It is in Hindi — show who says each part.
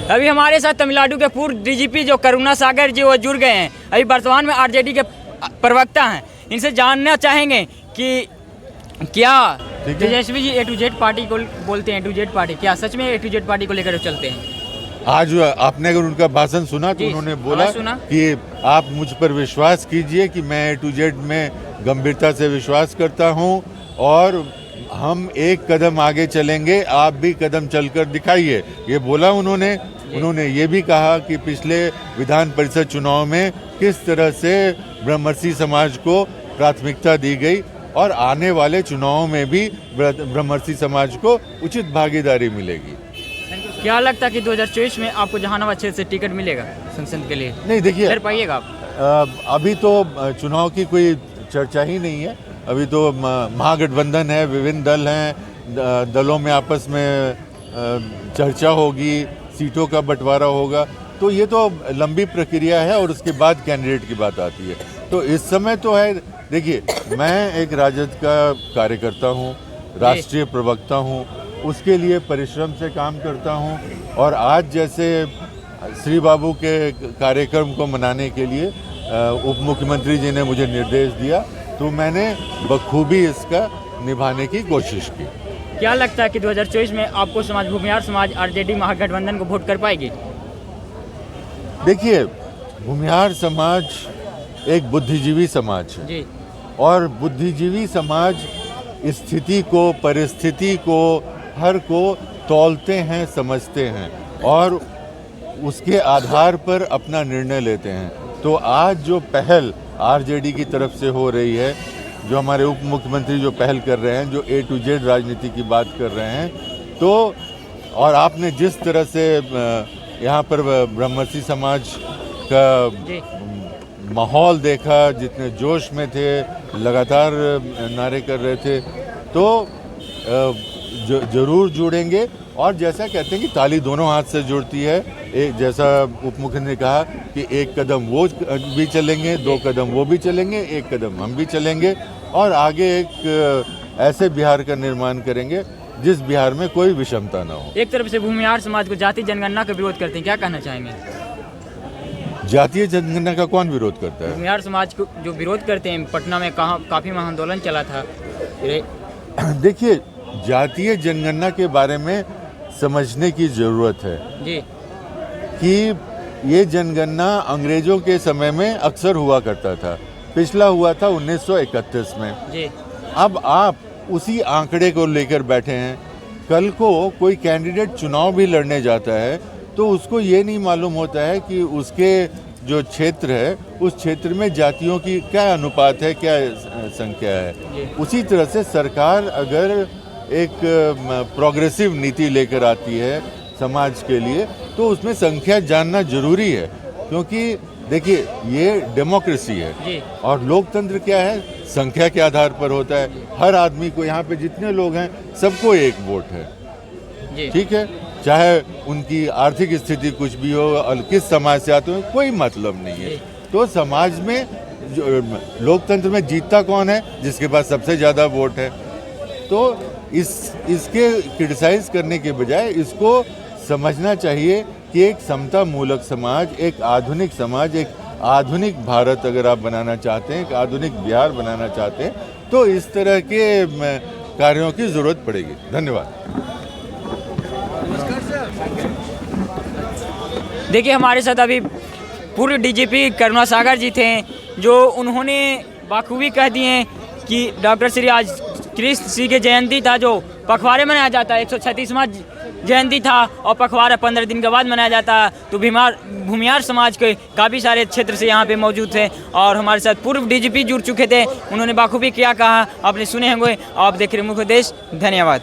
Speaker 1: अभी हमारे साथ तमिलनाडु के पूर्व डीजीपी जो करुणा सागर जी वो जुड़ गए हैं। अभी वर्तमान में आरजेडी के प्रवक्ता हैं। इनसे जानना चाहेंगे कि क्या Tejashwi ji A to Z party को बोलते हैं, A to Z पार्टी, क्या सच में A to Z पार्टी को लेकर चलते हैं?
Speaker 2: आज आपने अगर उनका भाषण सुना तो उन्होंने बोला कि आप मुझ पर विश्वास कीजिए कि मैं A to Z में गंभीरता से विश्वास करता हूं और हम एक कदम आगे चलेंगे, आप भी कदम चलकर दिखाइए, ये बोला उन्होंने। उन्होंने ये भी कहा कि पिछले विधान परिषद चुनाव में किस तरह से ब्रह्मर्षि समाज को प्राथमिकता दी गई और आने वाले चुनावों में भी ब्रह्मर्षि समाज को उचित भागीदारी मिलेगी।
Speaker 1: क्या लगता है कि 2024 में आपको जहानाबाद क्षेत्र से टिकट मिलेगा संसद के लिए?
Speaker 2: नहीं, देखिए
Speaker 1: कर पाइएगा आप?
Speaker 2: अभी तो चुनाव की कोई चर्चा ही नहीं है। अभी तो महागठबंधन है, विभिन्न दल हैं, दलों में आपस में चर्चा होगी, सीटों का बंटवारा होगा, तो ये तो लंबी प्रक्रिया है और उसके बाद कैंडिडेट की बात आती है। तो इस समय तो है, देखिए मैं एक राजद का कार्यकर्ता हूँ, राष्ट्रीय प्रवक्ता हूँ, उसके लिए परिश्रम से काम करता हूँ और आज जैसे श्री बाबू के कार्यक्रम को मनाने के लिए उप मुख्यमंत्री जी ने मुझे निर्देश दिया तो मैंने बखूबी इसका निभाने की कोशिश की।
Speaker 1: क्या लगता है कि 2024 में आपको समाज, भूमिहार समाज आरजेडी महागठबंधन को वोट कर पाएगी?
Speaker 2: देखिए, भूमिहार समाज एक बुद्धिजीवी समाज है
Speaker 1: जी।
Speaker 2: और बुद्धिजीवी समाज स्थिति को, परिस्थिति को, हर को तौलते हैं, समझते हैं और उसके आधार पर अपना निर्णय लेते हैं। तो आज जो पहल आरजेडी की तरफ से हो रही है, जो हमारे उप मुख्यमंत्री जो पहल कर रहे हैं, जो A to Z राजनीति की बात कर रहे हैं, तो और आपने जिस तरह से यहाँ पर ब्रह्मर्षि समाज का माहौल देखा, जितने जोश में थे, लगातार नारे कर रहे थे, तो जरूर जुड़ेंगे। और जैसा कहते हैं कि ताली दोनों हाथ से जुड़ती है, एक जैसा उप मुख्यमंत्री ने कहा कि एक कदम वो भी चलेंगे, दो कदम वो भी चलेंगे, एक कदम हम भी चलेंगे और आगे एक ऐसे बिहार का निर्माण करेंगे जिस बिहार में कोई विषमता ना हो।
Speaker 1: एक तरफ से भूमिहार समाज को जाति जनगणना का विरोध करते हैं, क्या कहना चाहेंगे?
Speaker 2: जातीय जनगणना का कौन विरोध करता है?
Speaker 1: भूमिहार समाज को जो विरोध करते हैं, पटना में काफी आंदोलन चला था।
Speaker 2: देखिए, जातीय जनगणना के बारे में समझने की जरूरत है
Speaker 1: जी
Speaker 2: कि ये जनगणना अंग्रेजों के समय में अक्सर हुआ करता था। पिछला हुआ था 1931 में
Speaker 1: जी।
Speaker 2: अब आप उसी आंकड़े को लेकर बैठे हैं। कल को कोई कैंडिडेट चुनाव भी लड़ने जाता है तो उसको ये नहीं मालूम होता है कि उसके जो क्षेत्र है उस क्षेत्र में जातियों की क्या अनुपात है, क्या संख्या है। उसी तरह से सरकार अगर एक प्रोग्रेसिव नीति लेकर आती है समाज के लिए तो उसमें संख्या जानना जरूरी है, क्योंकि देखिए ये डेमोक्रेसी है और लोकतंत्र क्या है, संख्या के आधार पर होता है। हर आदमी को, यहाँ पे जितने लोग हैं सबको एक वोट है, ठीक है, चाहे उनकी आर्थिक स्थिति कुछ भी हो और किस समाज से आते हो, कोई मतलब नहीं है। तो समाज में लोकतंत्र में जीतता कौन है? जिसके पास सबसे ज़्यादा वोट है। तो इसके क्रिटिसाइज करने के बजाय इसको समझना चाहिए कि एक समता मूलक समाज, एक आधुनिक समाज, एक आधुनिक भारत अगर आप बनाना चाहते हैं, एक आधुनिक बिहार बनाना चाहते हैं, तो इस तरह के कार्यों की जरूरत पड़ेगी। धन्यवाद।
Speaker 1: देखिए, हमारे साथ अभी पूर्व डीजीपी करुणा सागर जी थे, जो उन्होंने बाखूबी कह दिए कि डॉक्टर श्री आज कृष्ण श्री के जयंती था, जो पखवाड़े मनाया जाता है, 136वां जयंती था और पखवाड़ा 15 दिन के बाद मनाया जाता है। तो भूमिहार समाज के काफ़ी सारे क्षेत्र से यहाँ पे मौजूद थे और हमारे साथ पूर्व डीजीपी जुड़ चुके थे। उन्होंने बाखूबी क्या कहा आपने सुने होंगे। आप देख रहे मुख्य उद्देश्य। धन्यवाद।